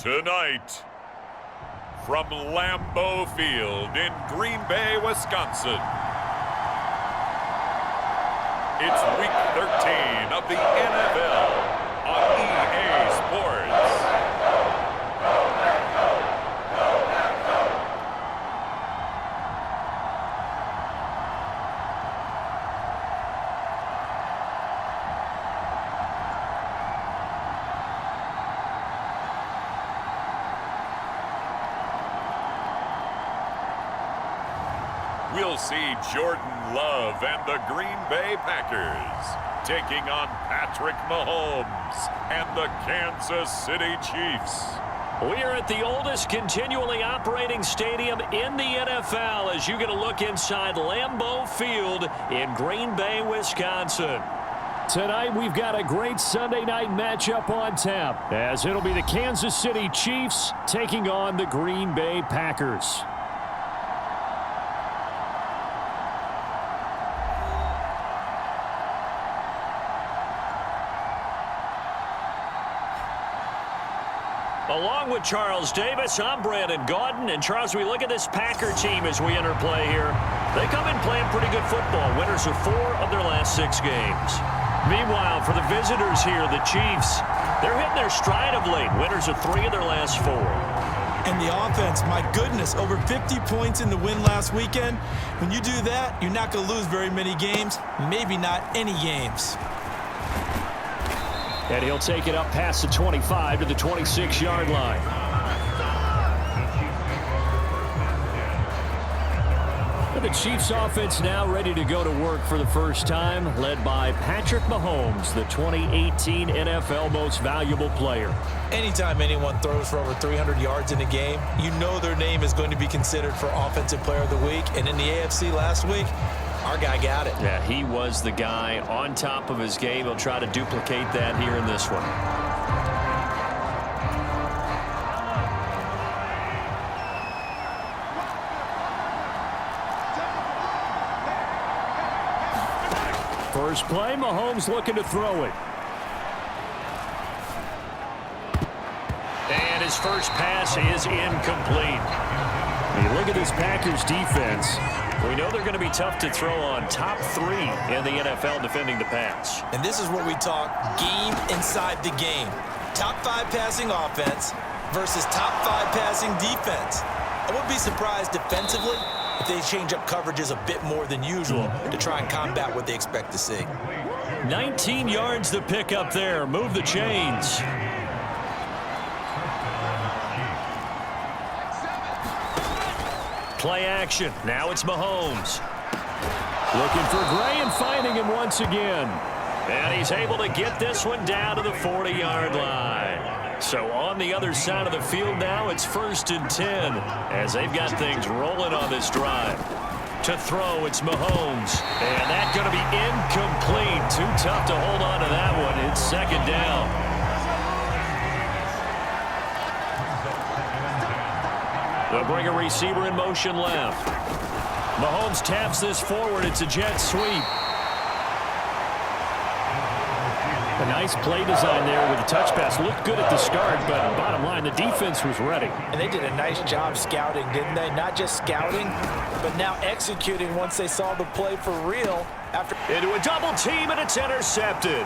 Tonight, from Lambeau Field in Green Bay, Wisconsin, it's Week 13 of the NFL on EA Sports. We'll see Jordan Love and the Green Bay Packers taking on Patrick Mahomes and the Kansas City Chiefs. We are at the oldest continually operating stadium in the NFL as you get a look inside Lambeau Field in Green Bay, Wisconsin. Tonight we've got a great Sunday night matchup on tap as it'll be the Kansas City Chiefs taking on the Green Bay Packers. Along with Charles Davis, I'm Brandon Gaudin. And Charles, we look at this Packer team as we enter play here. They come in playing pretty good football. Winners of 4 of their last 6 games. Meanwhile, for the visitors here, the Chiefs, they're hitting their stride of late. Winners of 3 of their last 4. And the offense, my goodness, over 50 points in the win last weekend. When you do that, you're not going to lose very many games, maybe not any games. And he'll take it up past the 25 to the 26-yard line. The Chiefs offense now ready to go to work for the first time, led by Patrick Mahomes, the 2018 NFL Most Valuable Player. Anytime anyone throws for over 300 yards in a game, you know their name is going to be considered for Offensive Player of the Week. And in the AFC last week, our guy got it. Yeah, he was the guy on top of his game. He'll try to duplicate that here in this one. First play, Mahomes looking to throw it. And his first pass is incomplete. You look at this Packers defense. We know they're going to be tough to throw on top 3 in the NFL defending the pass. And this is where we talk game inside the game. Top 5 passing offense versus top 5 passing defense. I wouldn't be surprised defensively if they change up coverages a bit more than usual to try and combat what they expect to see. 19 yards to pick up there. Move the chains. Play action. Now it's Mahomes. Looking for Gray and finding him once again. And he's able to get this one down to the 40-yard line. So on the other side of the field now, it's 1st and 10 as they've got things rolling on this drive. To throw, it's Mahomes. And that's going to be incomplete. Too tough to hold on to that one. It's 2nd down. They'll bring a receiver in motion left. Mahomes taps this forward. It's a jet sweep. A nice play design there with the touch pass. Looked good at the start, but bottom line, the defense was ready. And they did a nice job scouting, didn't they? Not just scouting, but now executing once they saw the play for real. Into a double team, and it's intercepted.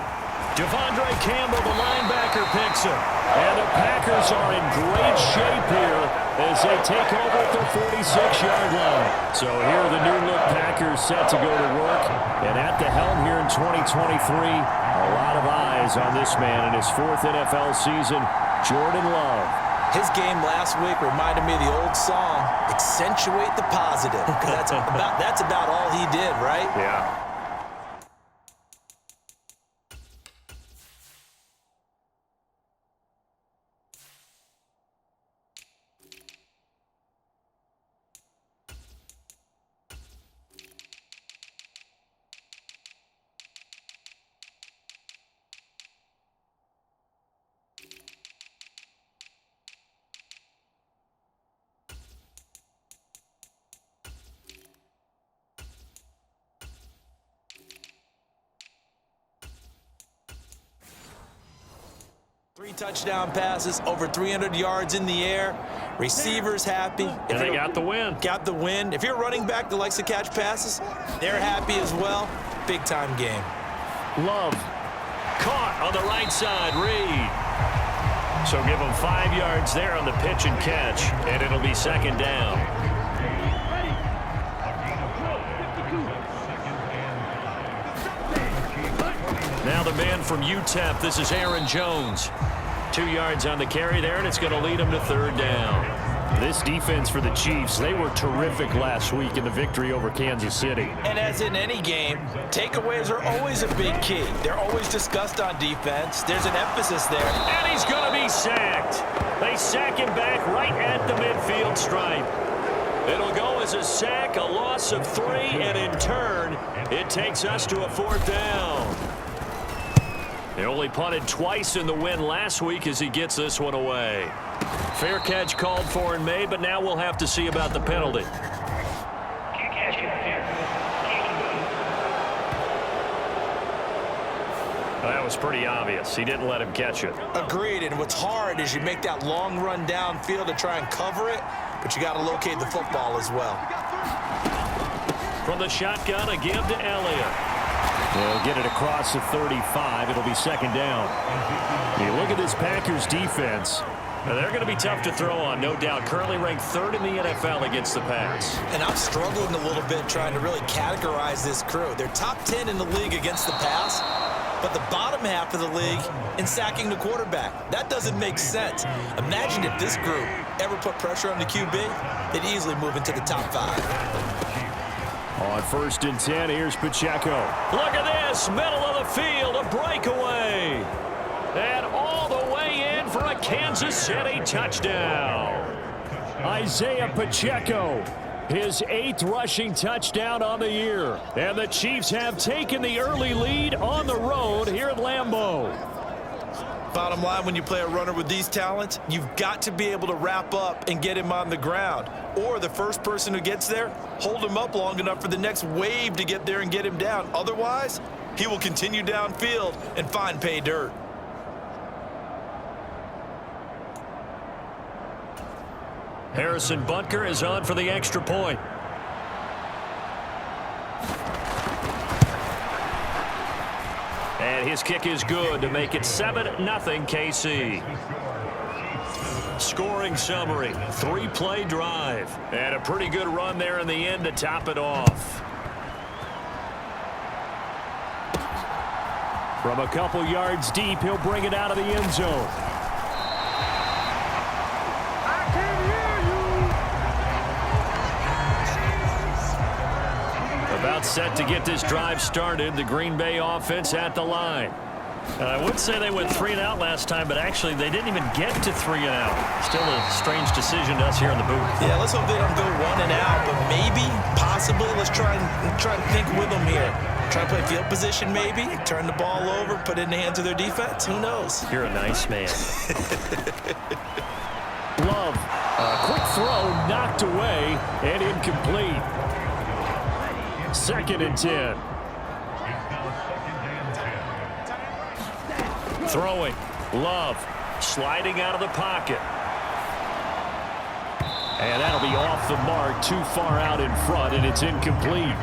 Devondre Campbell, the linebacker, picks him. And the Packers are in great shape here as they take over at their 46-yard line. So here are the new-look Packers set to go to work. And at the helm here in 2023, a lot of eyes on this man in his 4th NFL season, Jordan Love. His game last week reminded me of the old song, Accentuate the Positive. Because that's about all he did, right? Yeah. 3 touchdown passes, over 300 yards in the air. Receivers happy. And they got the win. Got the win. If you're a running back that likes to catch passes, they're happy as well. Big-time game. Love. Caught on the right side. Reed. So give them 5 yards there on the pitch and catch, and it'll be second down. Now the man from UTEP, this is Aaron Jones. 2 yards on the carry there, and it's going to lead him to third down. This defense for the Chiefs, they were terrific last week in the victory over Kansas City. And as in any game, takeaways are always a big key. They're always discussed on defense. There's an emphasis there. And he's going to be sacked. They sack him back right at the midfield stripe. It'll go as a sack, a loss of 3, and in turn, it takes us to a fourth down. They only punted twice in the win last week as he gets this one away. Fair catch called for and made, but now we'll have to see about the penalty. Well, that was pretty obvious. He didn't let him catch it. Agreed, and what's hard is you make that long run downfield to try and cover it, but you got to locate the football as well. From the shotgun, a give to Elliott. They'll get it across the 35. It'll be second down. You look at this Packers defense. They're going to be tough to throw on, no doubt. Currently ranked 3rd in the NFL against the pass. And I'm struggling a little bit trying to really categorize this crew. They're top 10 in the league against the pass, but the bottom half of the league in sacking the quarterback. That doesn't make sense. Imagine if this group ever put pressure on the QB, they'd easily move into the top 5. On 1st and 10, here's Pacheco. Look at this, middle of the field, a breakaway. And all the way in for a Kansas City touchdown. Isaiah Pacheco, his 8th rushing touchdown on the year. And the Chiefs have taken the early lead on the road here at Lambeau. Bottom line, when you play a runner with these talents, you've got to be able to wrap up and get him on the ground. Or the first person who gets there, hold him up long enough for the next wave to get there and get him down. Otherwise, he will continue downfield and find pay dirt. Harrison Butker is on for the extra point. And his kick is good to make it 7-0 KC. Scoring summary, 3-play drive. And a pretty good run there in the end to top it off. From a couple yards deep, he'll bring it out of the end zone. About set to get this drive started. The Green Bay offense at the line. I would say they went 3 and out last time, but actually they didn't even get to 3 and out. Still a strange decision to us here in the booth. Yeah, let's hope they don't go 1 and out, but maybe, possibly, let's try and think with them here. Try to play field position maybe, turn the ball over, put it in the hands of their defense. Who knows? You're a nice man. Love. A quick throw knocked away and incomplete. 2nd and 10. Throwing. Love. Sliding out of the pocket. And that'll be off the mark, too far out in front, and it's incomplete.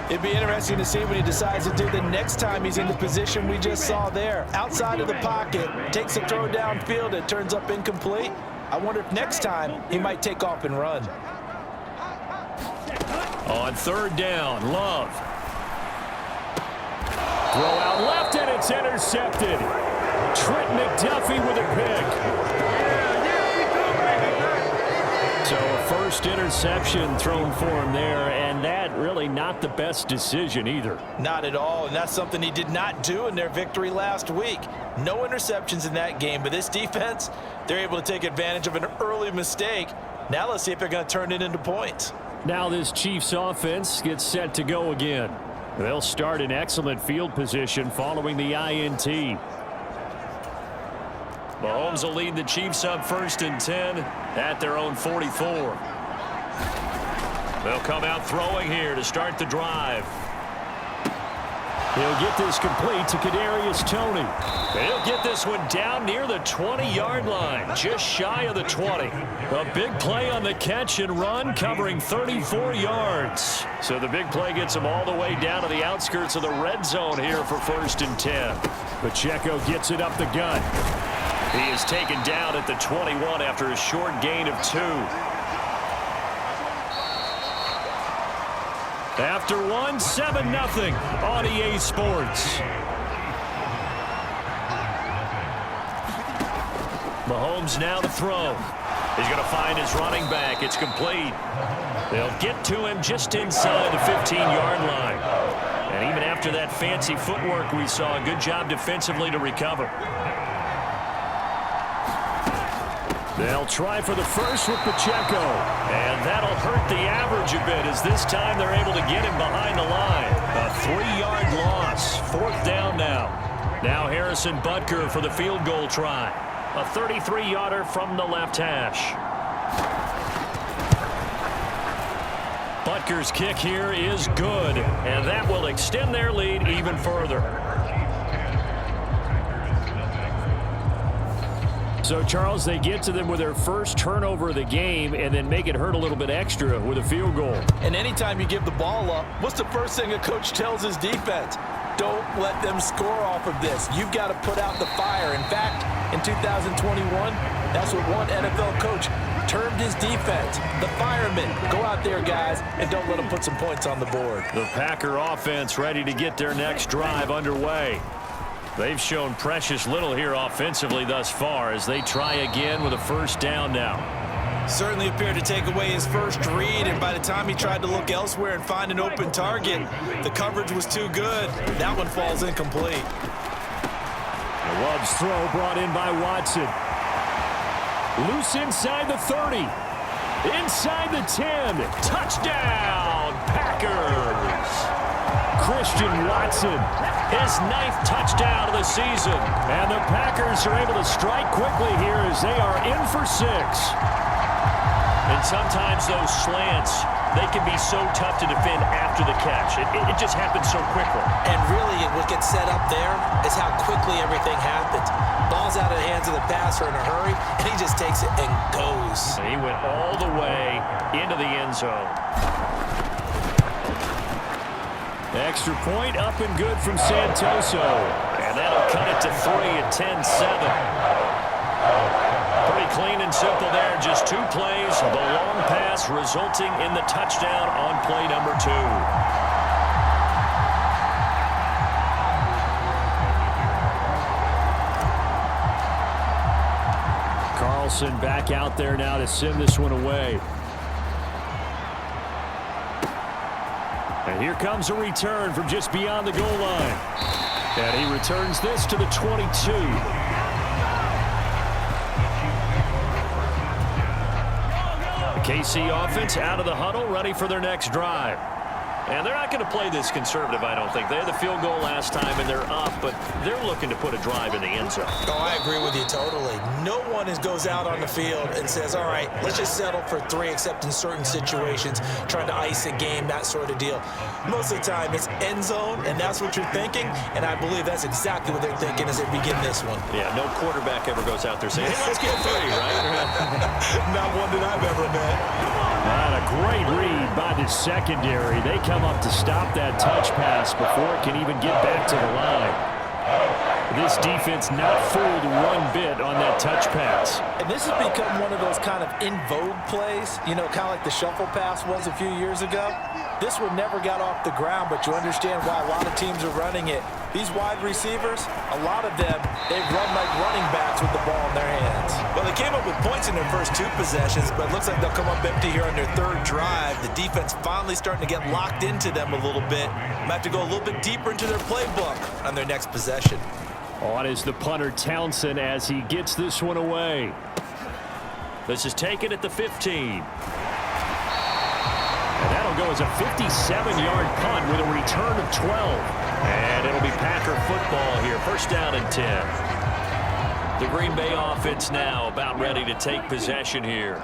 It'd be interesting to see what he decides to do the next time he's in the position we just saw there. Outside of the pocket, takes a throw downfield, it turns up incomplete. I wonder if next time he might take off and run. On 3rd down, Love. Throw out left, and it's intercepted. Trent McDuffie with a pick. So a first interception thrown for him there, and that really not the best decision either. Not at all, and that's something he did not do in their victory last week. No interceptions in that game, but this defense, they're able to take advantage of an early mistake. Now let's see if they're going to turn it into points. Now this Chiefs offense gets set to go again. They'll start in excellent field position following the INT. Mahomes will lead the Chiefs up 1st and 10 at their own 44. They'll come out throwing here to start the drive. He'll get this complete to Kadarius Toney. He'll get this one down near the 20-yard line, just shy of the 20. A big play on the catch and run, covering 34 yards. So the big play gets him all the way down to the outskirts of the red zone here for 1st and 10. Pacheco gets it up the gut. He is taken down at the 21 after a short gain of 2. After 1, 7-0 on EA Sports. Mahomes now to throw. He's going to find his running back. It's complete. They'll get to him just inside the 15-yard line. And even after that fancy footwork we saw, a good job defensively to recover. They'll try for the first with Pacheco. And that'll hurt the average a bit as this time they're able to get him behind the line. A 3-yard loss. 4th down now. Now Harrison Butker for the field goal try. A 33-yarder from the left hash. Butker's kick here is good. And that will extend their lead even further. So, Charles, they get to them with their first turnover of the game and then make it hurt a little bit extra with a field goal. And anytime you give the ball up, what's the first thing a coach tells his defense? Don't let them score off of this. You've got to put out the fire. In fact, in 2021, that's what one NFL coach termed his defense. The firemen. Go out there, guys, and don't let them put some points on the board. The Packer offense ready to get their next drive underway. They've shown precious little here offensively thus far as they try again with a 1st down now. Certainly appeared to take away his first read, and by the time he tried to look elsewhere and find an open target, the coverage was too good. That one falls incomplete. The Love's throw brought in by Watson. Loose inside the 30. Inside the 10. Touchdown, Packers! Christian Watson, his 9th touchdown of the season. And the Packers are able to strike quickly here as they are in for 6. And sometimes those slants, they can be so tough to defend after the catch. It just happens so quickly. And really, what gets set up there is how quickly everything happens. Ball's out of the hands of the passer in a hurry, and he just takes it and goes. And he went all the way into the end zone. Extra point up and good from Santoso. And that'll cut it to 3 at 10-7. Pretty clean and simple there. Just 2 plays. The long pass resulting in the touchdown on play number 2. Carlson back out there now to send this one away. And here comes a return from just beyond the goal line. And he returns this to the 22. The KC offense out of the huddle, ready for their next drive. And they're not going to play this conservative, I don't think. They had the field goal last time, and they're up, but they're looking to put a drive in the end zone. Oh, I agree with you totally. No one goes out on the field and says, all right, let's just settle for 3, except in certain situations, trying to ice a game, that sort of deal. Most of the time, it's end zone, and that's what you're thinking, and I believe that's exactly what they're thinking as they begin this one. Yeah, no quarterback ever goes out there saying, hey, let's get 3, right? Not one that I've ever met. Not a great read by the secondary. They come up to stop that touch pass before it can even get back to the line. This defense not fooled one bit on that touch pass. And this has become one of those kind of in vogue plays, you know, kind of like the shuffle pass was a few years ago. This one never got off the ground, but you understand why a lot of teams are running it. These wide receivers, a lot of them, they run like running backs with the ball in their hands. Well, they came up with points in their first 2 possessions, but it looks like they'll come up empty here on their 3rd drive. The defense finally starting to get locked into them a little bit. Might have to go a little bit deeper into their playbook on their next possession. On is the punter Townsend as he gets this one away. This is taken at the 15. And that'll go as a 57-yard punt with a return of 12. And it'll be Packer football here. 1st down and 10. The Green Bay offense now about ready to take possession here.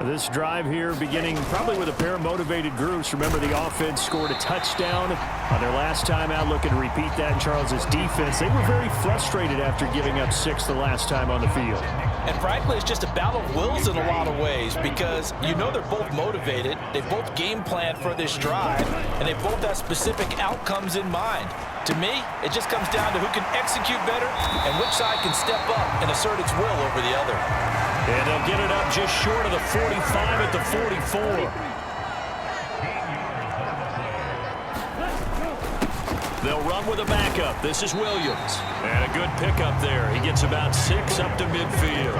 This drive here beginning probably with a pair of motivated groups. Remember, the offense scored a touchdown on their last time out. Looking to repeat that in Charles' defense. They were very frustrated after giving up 6 the last time on the field. And frankly, it's just a battle of wills in a lot of ways because you know they're both motivated. They both game planned for this drive, and they both have specific outcomes in mind. To me, it just comes down to who can execute better and which side can step up and assert its will over the other. And they'll get it up just short of the 45 at the 44. They'll run with a backup. This is Williams. And a good pickup there. He gets about 6 up to midfield.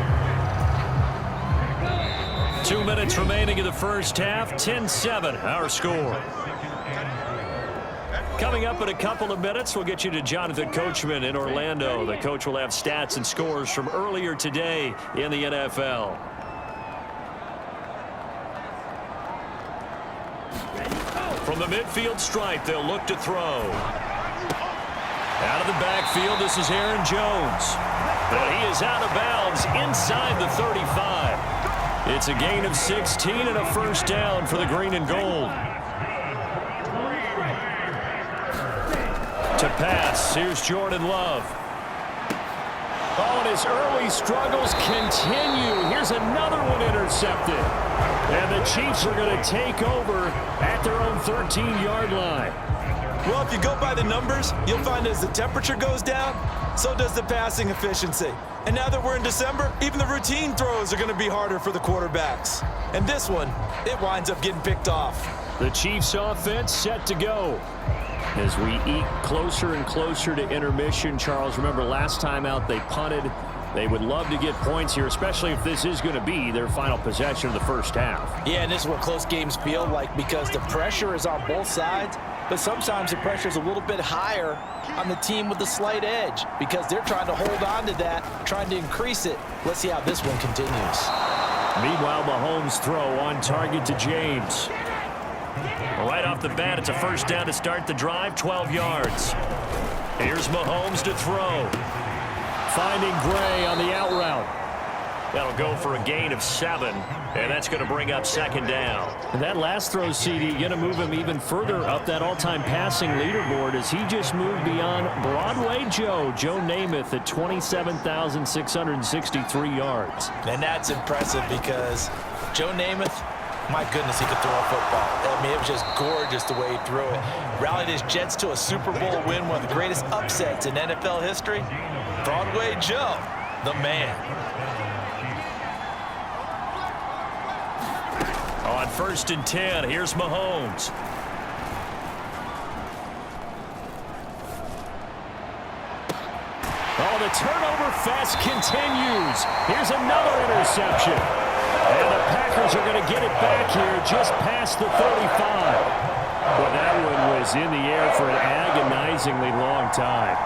2 minutes remaining in the first half. 10-7, our score. Coming up in a couple of minutes, we'll get you to Jonathan Coachman in Orlando. The coach will have stats and scores from earlier today in the NFL. From the midfield stripe, they'll look to throw. Out of the backfield, this is Aaron Jones. But he is out of bounds inside the 35. It's a gain of 16 and a first down for the green and gold. To pass, here's Jordan Love. Oh, and his early struggles continue. Here's another one intercepted. And the Chiefs are going to take over at their own 13-yard line. Well, if you go by the numbers, you'll find as the temperature goes down, so does the passing efficiency. And now that we're in December, even the routine throws are going to be harder for the quarterbacks. And this one, it winds up getting picked off. The Chiefs offense set to go. As we eke closer and closer to intermission, Charles, remember last time out they punted. They would love to get points here, especially if this is going to be their final possession of the first half. Yeah, and this is what close games feel like because the pressure is on both sides, but sometimes the pressure is a little bit higher on the team with the slight edge because they're trying to hold on to that, trying to increase it. Let's see how this one continues. Meanwhile, Mahomes' throw on target to James. Right off the bat, it's a first down to start the drive, 12 yards. Here's Mahomes to throw. Finding Gray on the out route. That'll go for a gain of 7, and that's going to bring up second down. And that last throw, CD, going to move him even further up that all-time passing leaderboard as he just moved beyond Broadway Joe Namath at 27,663 yards. And that's impressive because Joe Namath, my goodness, he could throw a football. I mean, it was just gorgeous the way he threw it. Rallied his Jets to a Super Bowl win, one of the greatest upsets in NFL history. Broadway Joe, the man. On 1st and 10, here's Mahomes. Oh, the turnover fest continues. Here's another interception. And the Packers are going to get it back here just past the 35. Well, that one was in the air for an agonizingly long time.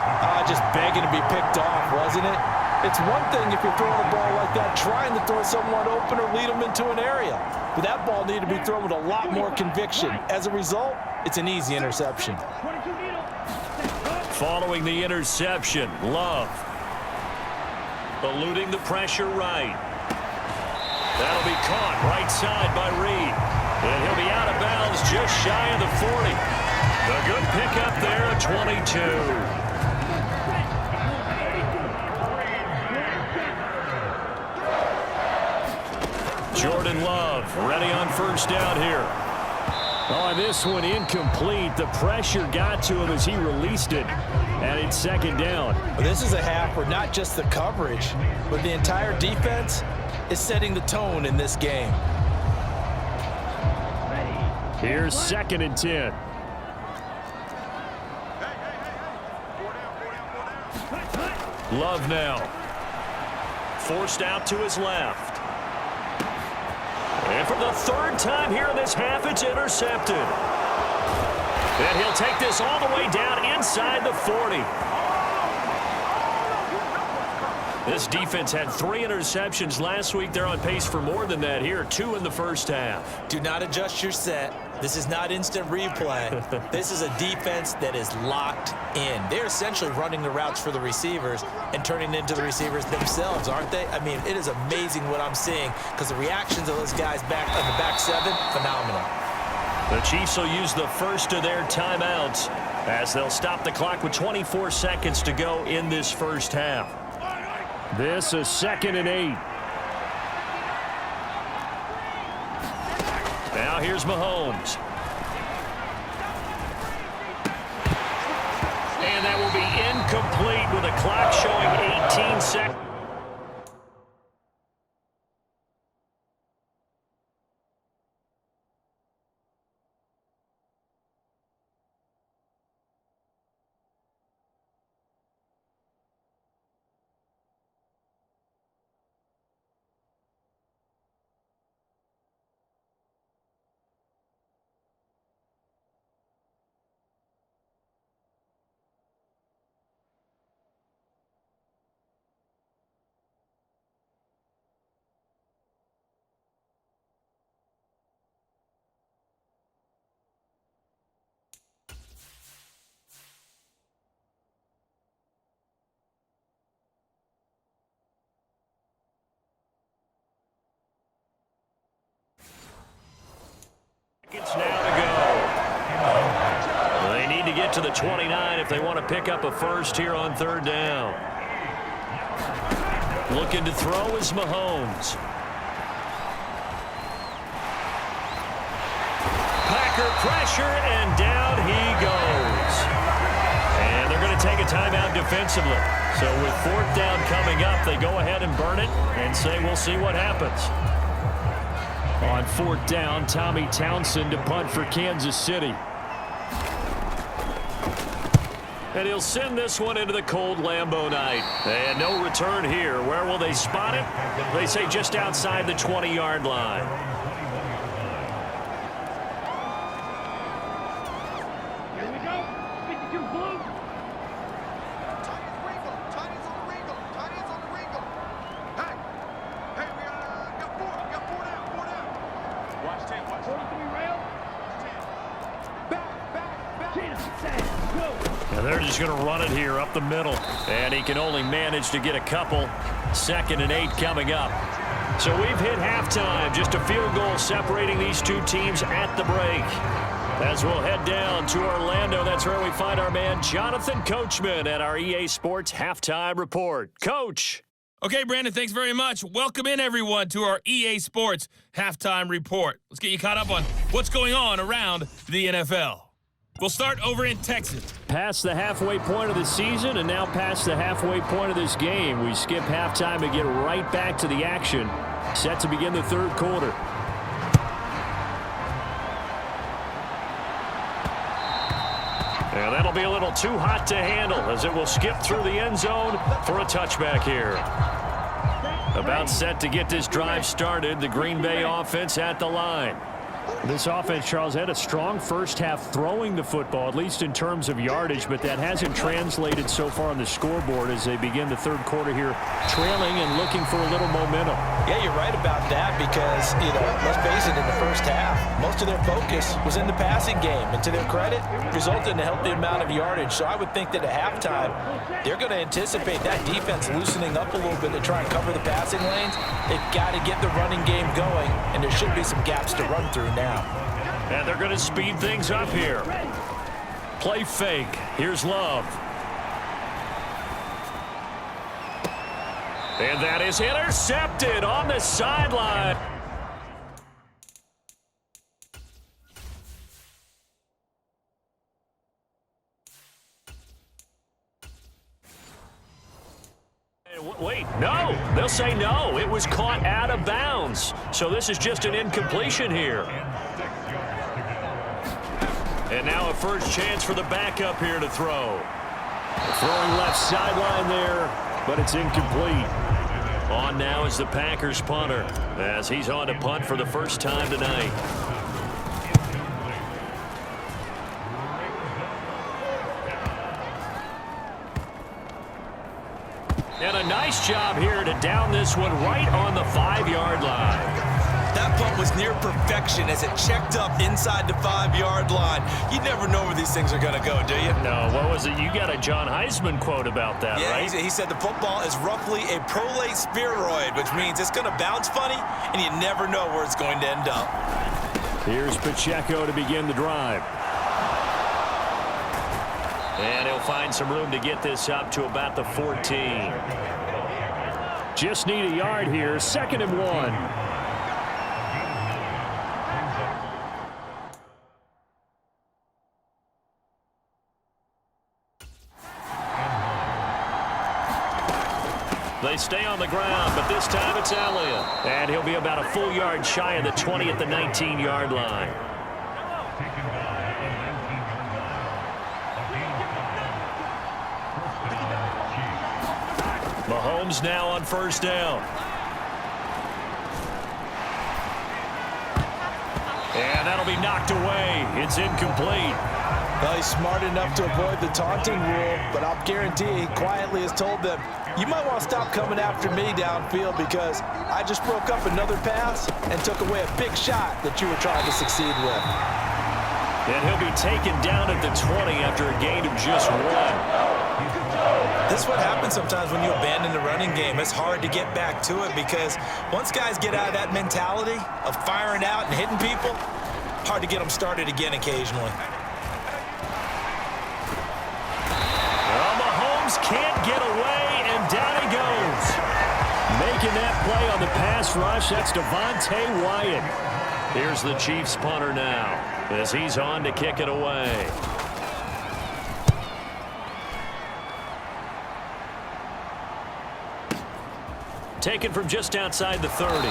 Just begging to be picked off, wasn't it? It's one thing if you're throwing a ball like that, trying to throw someone open or lead them into an area. But that ball needed to be thrown with a lot more conviction. As a result, it's an easy interception. Following the interception, Love. Eluding the pressure right. That'll be caught right side by Reed. And he'll be out of bounds just shy of the 40. A good pickup there at 22. Jordan Love ready on first down here. Oh, this one incomplete. The pressure got to him as he released it. And it's second down. Well, this is a half where not just the coverage, but the entire defense is setting the tone in this game. Here's 2nd and 10. Love now. Forced out to his left. And for the 3rd time here in this half, it's intercepted. And he'll take this all the way down inside the 40. This defense had 3 interceptions last week. They're on pace for more than that here, 2 in the first half. Do not adjust your set. This is not instant replay. This is a defense that is locked in. They're essentially running the routes for the receivers and turning into the receivers themselves, aren't they? I mean, it is amazing what I'm seeing because the reactions of those guys back in the back 7, phenomenal. The Chiefs will use the first of their timeouts as they'll stop the clock with 24 seconds to go in this first half. This is 2nd and 8. Now here's Mahomes. And that will be incomplete with a clock showing 18 seconds. It's now to go. They need to get to the 29 if they want to pick up a first here on 3rd down. Looking to throw is Mahomes. Packer pressure, and down he goes. And they're going to take a timeout defensively. So with 4th down coming up, they go ahead and burn it and say we'll see what happens. On 4th down, Tommy Townsend to punt for Kansas City. And he'll send this one into the cold Lambeau night. And no return here. Where will they spot it? They say just outside the 20-yard line. Here we go. 52 blue. And they're just going to run it here up the middle. And he can only manage to get a couple. 2nd and 8 coming up. So we've hit halftime. Just a field goal separating these two teams at the break. As we'll head down to Orlando, that's where we find our man Jonathan Coachman at our EA Sports Halftime Report. Coach. Okay, Brandon, thanks very much. Welcome in, everyone, to our EA Sports Halftime Report. Let's get you caught up on what's going on around the NFL. We'll start over in Texas. Past the halfway point of the season and now past the halfway point of this game. We skip halftime and get right back to the action. Set to begin the 3rd quarter. And that'll be a little too hot to handle as it will skip through the end zone for a touchback here. About set to get this drive started, the Green Bay offense at the line. This offense, Charles, had a strong first half throwing the football, at least in terms of yardage, but that hasn't translated so far on the scoreboard as they begin the 3rd quarter here, trailing and looking for a little momentum. Yeah, you're right about that because, let's face it, in the first half, most of their focus was in the passing game. And to their credit, resulted in a healthy amount of yardage. So I would think that at halftime, they're going to anticipate that defense loosening up a little bit to try and cover the passing lanes. They've got to get the running game going, and there should be some gaps to run through now. And they're going to speed things up here. Play fake. Here's Love. And that is intercepted on the sideline. Wait, no. They'll say no. It was caught out of bounds. So this is just an incompletion here. And now a first chance for the backup here to throw. Throwing left sideline there, but it's incomplete. On now is the Packers punter as he's on to punt for the first time tonight. And a nice Nice job here to down this one right on the 5-yard line. That punt was near perfection as it checked up inside the 5-yard line. You never know where these things are going to go, do you? No, what was it? You got a John Heisman quote about that, right? Yeah, he said the football is roughly a prolate spheroid, which means it's going to bounce funny, and you never know where it's going to end up. Here's Pacheco to begin the drive. And he'll find some room to get this up to about the 14. Just need a yard here, 2nd and 1. They stay on the ground, but this time it's Elliott. And he'll be about a full yard shy of the 20 at the 19-yard line. Mahomes now on 1st down. And that'll be knocked away. It's incomplete. Well, he's smart enough to avoid the taunting rule, but I'll guarantee he quietly has told them, you might want to stop coming after me downfield because I just broke up another pass and took away a big shot that you were trying to succeed with. And he'll be taken down at the 20 after a gain of just 1. This is what happens sometimes when you abandon the running game. It's hard to get back to it because once guys get out of that mentality of firing out and hitting people, hard to get them started again occasionally. Can't get away, and down he goes. Making that play on the pass rush, that's Devontae Wyatt. Here's the Chiefs punter now as he's on to kick it away. Taken from just outside the 30.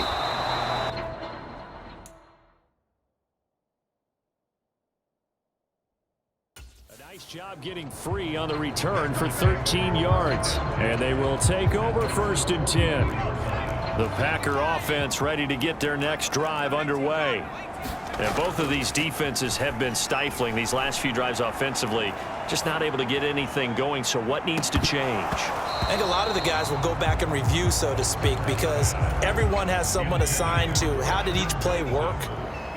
Nice job getting free on the return for 13 yards. And they will take over 1st and 10. The Packer offense ready to get their next drive underway. And both of these defenses have been stifling these last few drives offensively. Just not able to get anything going, so what needs to change? I think a lot of the guys will go back and review, so to speak, because everyone has someone assigned to how did each play work.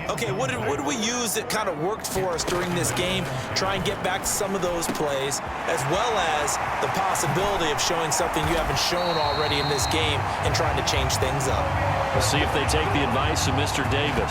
Okay, what did we use that kind of worked for us during this game? Try and get back to some of those plays, as well as the possibility of showing something you haven't shown already in this game and trying to change things up. We'll see if they take the advice of Mr. Davis.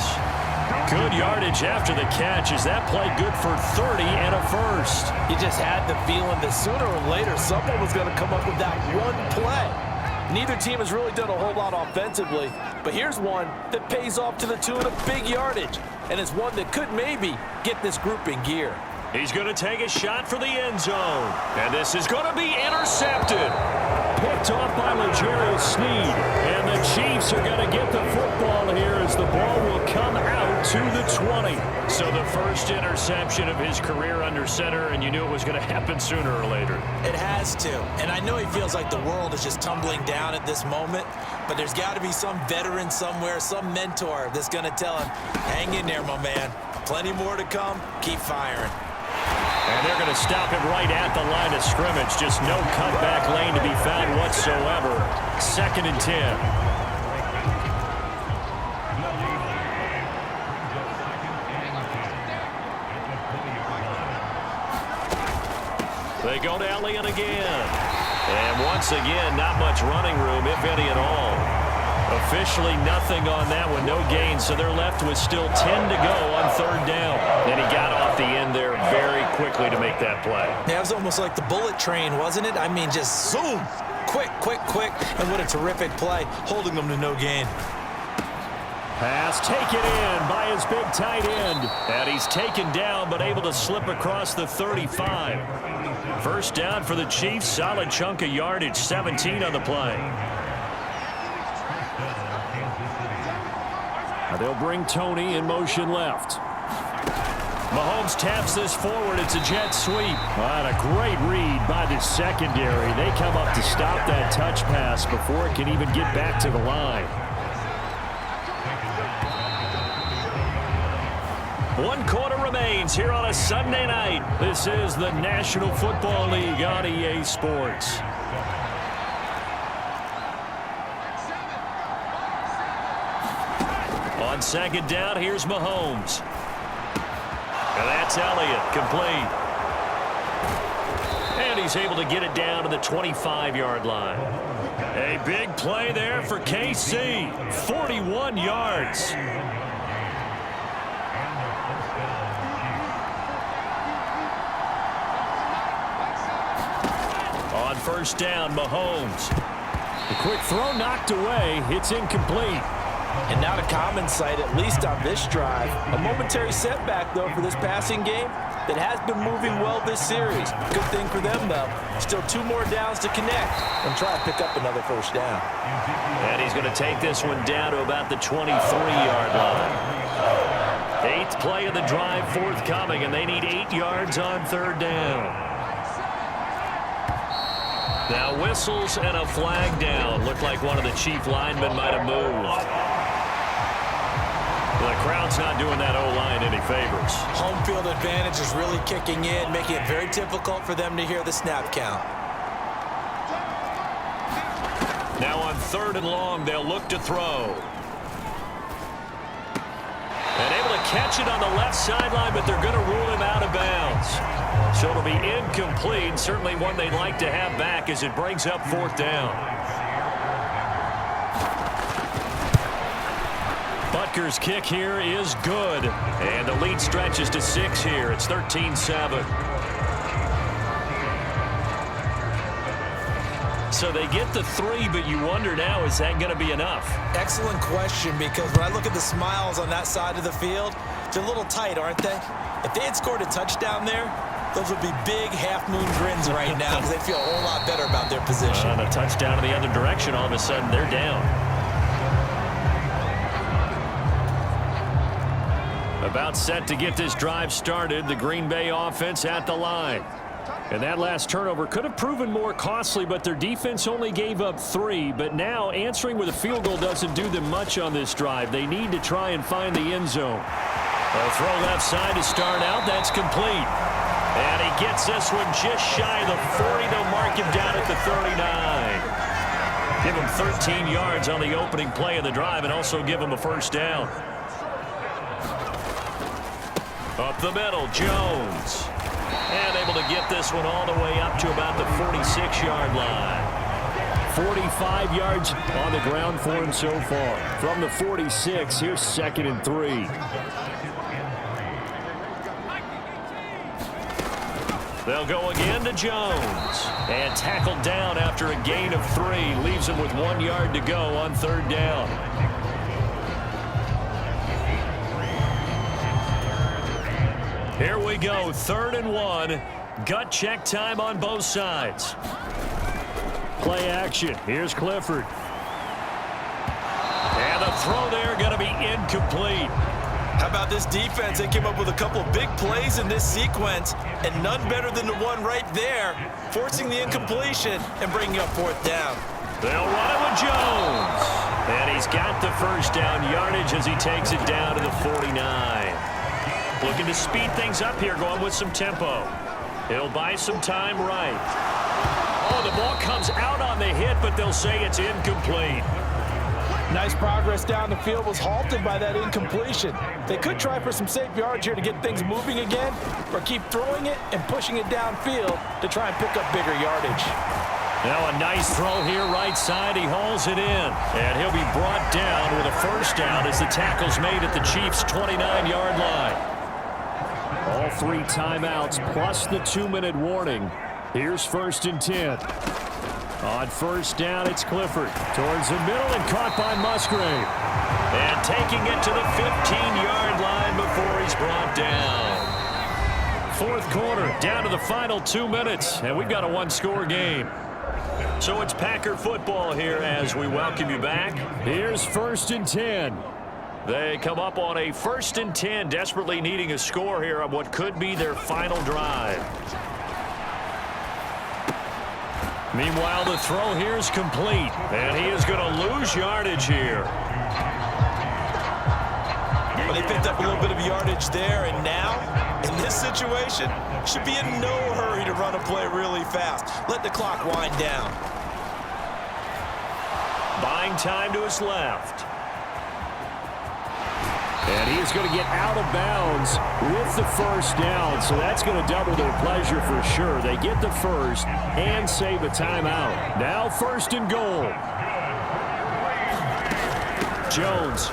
Good yardage after the catch. Is that play good for 30 and a first? You just had the feeling that sooner or later someone was going to come up with that one play. Neither team has really done a whole lot offensively, but here's one that pays off to the tune of big yardage, and it's one that could maybe get this group in gear. He's going to take a shot for the end zone, and this is going to be intercepted. Picked off by L'Jarius Sneed, and the Chiefs are going to get the football here as the ball will come out to the 20. So the first interception of his career under center, and you knew it was going to happen sooner or later. It has to, and I know he feels like the world is just tumbling down at this moment, but there's got to be some veteran somewhere, some mentor that's going to tell him, hang in there, my man. Plenty more to come. Keep firing. And they're going to stop him right at the line of scrimmage. Just no cutback lane to be found whatsoever. 2nd and 10. They go to Elliott again. And once again, not much running room, if any at all. Officially nothing on that one, no gain, so they're left with still 10 to go on 3rd down. And he got off the end there very quickly to make that play. Yeah, it was almost like the bullet train, wasn't it? I mean, just zoom, quick, and what a terrific play, holding them to no gain. Pass taken in by his big tight end. And he's taken down, but able to slip across the 35. 1st down for the Chiefs, solid chunk of yardage, 17 on the play. They'll bring Tony in motion left. Mahomes taps this forward. It's a jet sweep. And a great read by the secondary. They come up to stop that touch pass before it can even get back to the line. 1 quarter remains here on a Sunday night. This is the National Football League on EA Sports. On second down, here's Mahomes. And that's Elliott, complete. And he's able to get it down to the 25-yard line. A big play there for KC. 41 yards. On first down, Mahomes. The quick throw knocked away. It's incomplete. And not a common sight, at least on this drive. A momentary setback, though, for this passing game that has been moving well this series. Good thing for them, though. Still 2 more downs to connect and try and pick up another first down. And he's going to take this one down to about the 23-yard line. 8th play of the drive forthcoming, and they need 8 yards on third down. Now whistles and a flag down. Looked like one of the chief linemen might have moved. The crowd's not doing that O-line any favors. Home field advantage is really kicking in, making it very difficult for them to hear the snap count. Now on third and long, they'll look to throw. And able to catch it on the left sideline, but they're going to rule him out of bounds. So it'll be incomplete. Certainly one they'd like to have back as it brings up fourth down. Butker's kick here is good. And the lead stretches to 6 here. It's 13-7. So they get the 3, but you wonder now, is that going to be enough? Excellent question, because when I look at the smiles on that side of the field, they're a little tight, aren't they? If they had scored a touchdown there, those would be big half-moon grins right now because they feel a whole lot better about their position. And a touchdown in the other direction, all of a sudden they're down. About set to get this drive started, the Green Bay offense at the line. And that last turnover could have proven more costly, but their defense only gave up 3. But now answering with a field goal doesn't do them much on this drive. They need to try and find the end zone. A throw left side to start out. That's complete. And he gets this one just shy of the 40. They'll mark him down at the 39. Give him 13 yards on the opening play of the drive and also give him a first down. Up the middle, Jones. And able to get this one all the way up to about the 46-yard line. 45 yards on the ground for him so far. From the 46, here's 2nd and 3. They'll go again to Jones. And tackled down after a gain of 3. Leaves him with 1 yard to go on third down. Here we go, 3rd and 1. Gut check time on both sides. Play action. Here's Clifford. And the throw there going to be incomplete. How about this defense? They came up with a couple of big plays in this sequence, and none better than the one right there, forcing the incompletion and bringing up fourth down. They'll run it with Jones. And he's got the first down yardage as he takes it down to the 49. Looking to speed things up here, going with some tempo. He'll buy some time right. Oh, the ball comes out on the hit, but they'll say it's incomplete. Nice progress down the field, was halted by that incompletion. They could try for some safe yards here to get things moving again, or keep throwing it and pushing it downfield to try and pick up bigger yardage. Now a nice throw here right side. He hauls it in. And he'll be brought down with a first down as the tackle's made at the Chiefs' 29-yard line. All 3 timeouts plus the 2-minute warning. Here's 1st and 10. On first down, it's Clifford. Towards the middle and caught by Musgrave. And taking it to the 15-yard line before he's brought down. 4th quarter, down to the final 2 minutes, and we've got a 1-score game. So it's Packer football here as we welcome you back. Here's 1st and 10. They come up on a 1st and 10, desperately needing a score here on what could be their final drive. Meanwhile, the throw here is complete, and he is going to lose yardage here. Well, they picked up a little bit of yardage there, and now, in this situation, should be in no hurry to run a play really fast. Let the clock wind down. Buying time to his left. And he is going to get out of bounds with the first down, so that's going to double their pleasure for sure. They get the first and save a timeout. Now 1st and goal. Jones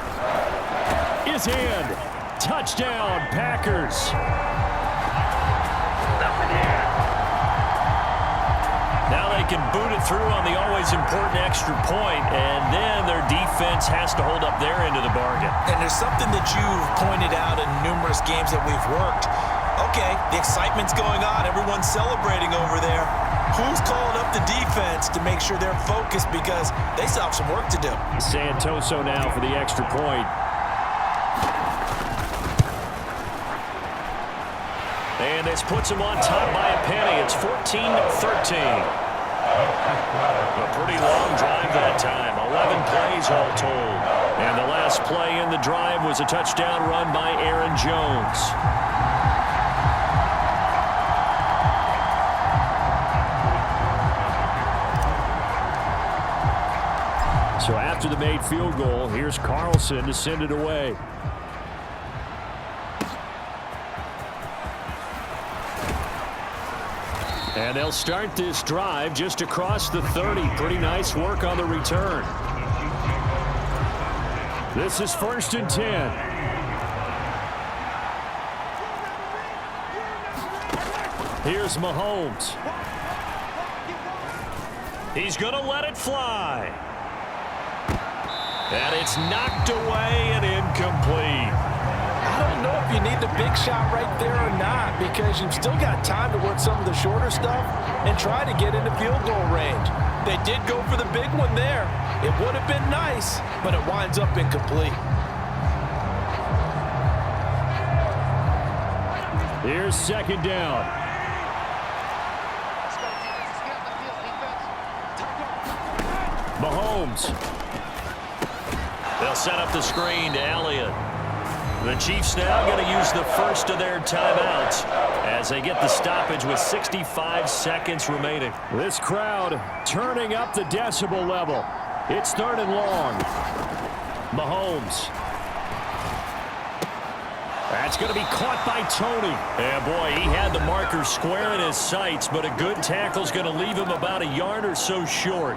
is in. Touchdown, Packers. Now they can boot it through on the always important extra point, and then their defense has to hold up their end of the bargain. And there's something that you've pointed out in numerous games that we've worked. Okay, the excitement's going on. Everyone's celebrating over there. Who's calling up the defense to make sure they're focused because they still have some work to do? Santoso now for the extra point. And this puts him on top by a penny. It's 14-13. A pretty long drive that time. 11 plays all told. And the last play in the drive was a touchdown run by Aaron Jones. So after the made field goal, here's Carlson to send it away. And they'll start this drive just across the 30. Pretty nice work on the return. This is 1st and 10. Here's Mahomes. He's going to let it fly. And it's knocked away and incomplete. I don't know if you need the big shot right there or not because you've still got time to work some of the shorter stuff and try to get into field goal range. They did go for the big one there. It would have been nice, but it winds up incomplete. Here's 2nd down. Mahomes. They'll set up the screen to Elliott. The Chiefs now going to use the first of their timeouts as they get the stoppage with 65 seconds remaining. This crowd turning up the decibel level. It's 3rd and long. Mahomes. That's going to be caught by Tony. And boy, he had the marker square in his sights, but a good tackle is going to leave him about a yard or so short.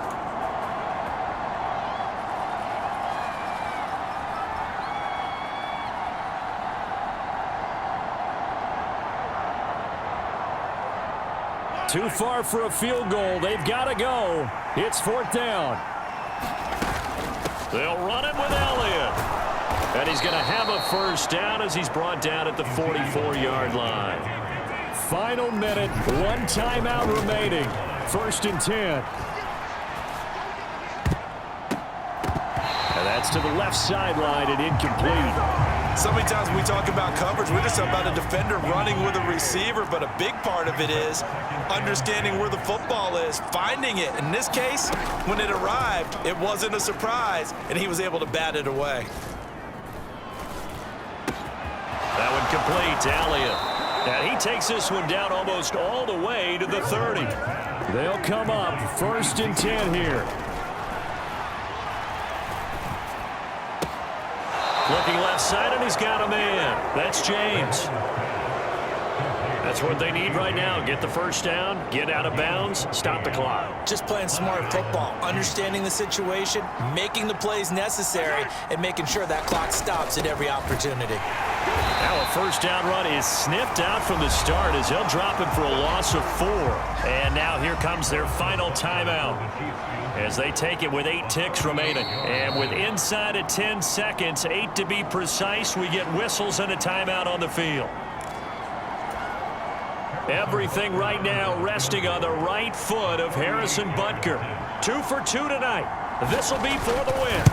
Too far for a field goal. They've got to go. It's 4th down. They'll run it with Elliott. And he's going to have a first down as he's brought down at the 44-yard line. Final minute, 1 timeout remaining. 1st and 10. And that's to the left sideline and incomplete. So many times when we talk about coverage, we just talk about a defender running with a receiver, but a big part of it is understanding where the football is, finding it. In this case, when it arrived, it wasn't a surprise, and he was able to bat it away. That one complete to Elliott. And he takes this one down almost all the way to the 30. They'll come up 1st and 10 here. Looking left side, and he's got a man. That's James. That's what they need right now. Get the first down, get out of bounds, stop the clock. Just playing smart football, understanding the situation, making the plays necessary, and making sure that clock stops at every opportunity. Now a first down run is sniffed out from the start as they'll drop him for a loss of 4. And now here comes their final timeout as they take it with 8 ticks remaining. And with inside of 10 seconds, 8 to be precise, we get whistles and a timeout on the field. Everything right now resting on the right foot of Harrison Butker. 2 for 2 tonight. This will be for the win.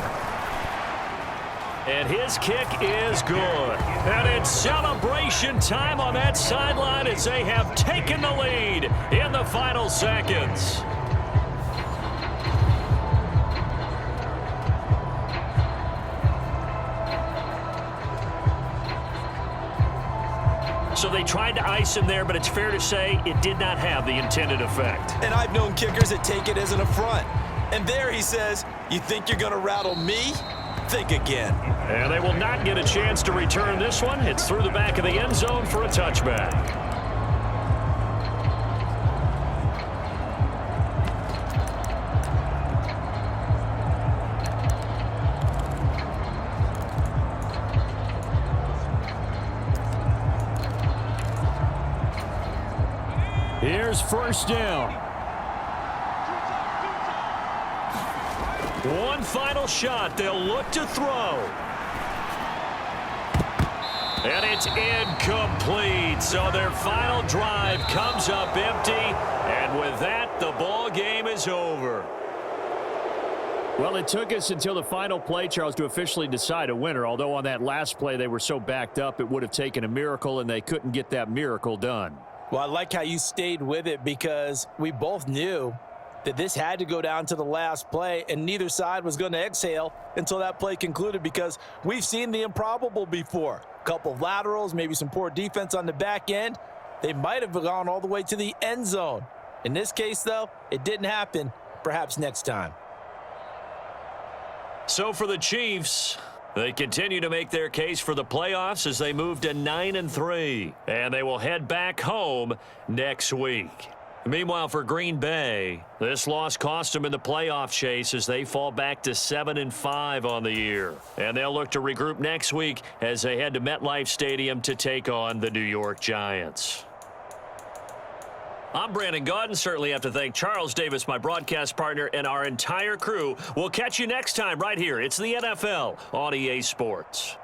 And his kick is good. And it's celebration time on that sideline as they have taken the lead in the final seconds. So they tried to ice him there, but it's fair to say it did not have the intended effect. And I've known kickers that take it as an affront. And there he says, you think you're going to rattle me? Think again. And they will not get a chance to return this one. It's through the back of the end zone for a touchback. Here's first down. One final shot. They'll look to throw. And it's incomplete. So their final drive comes up empty. And with that, the ball game is over. Well, it took us until the final play, Charles, to officially decide a winner. Although on that last play they were so backed up, it would have taken a miracle, and they couldn't get that miracle done. Well, I like how you stayed with it because we both knew that this had to go down to the last play, and neither side was going to exhale until that play concluded because we've seen the improbable before. A couple of laterals, maybe some poor defense on the back end. They might have gone all the way to the end zone. In this case, though, it didn't happen. Perhaps next time. So for the Chiefs, they continue to make their case for the playoffs as they move to 9-3, and they will head back home next week. Meanwhile, for Green Bay, this loss cost them in the playoff chase as they fall back to 7-5 on the year. And they'll look to regroup next week as they head to MetLife Stadium to take on the New York Giants. I'm Brandon Gaudin. Certainly have to thank Charles Davis, my broadcast partner, and our entire crew. We'll catch you next time right here. It's the NFL on EA Sports.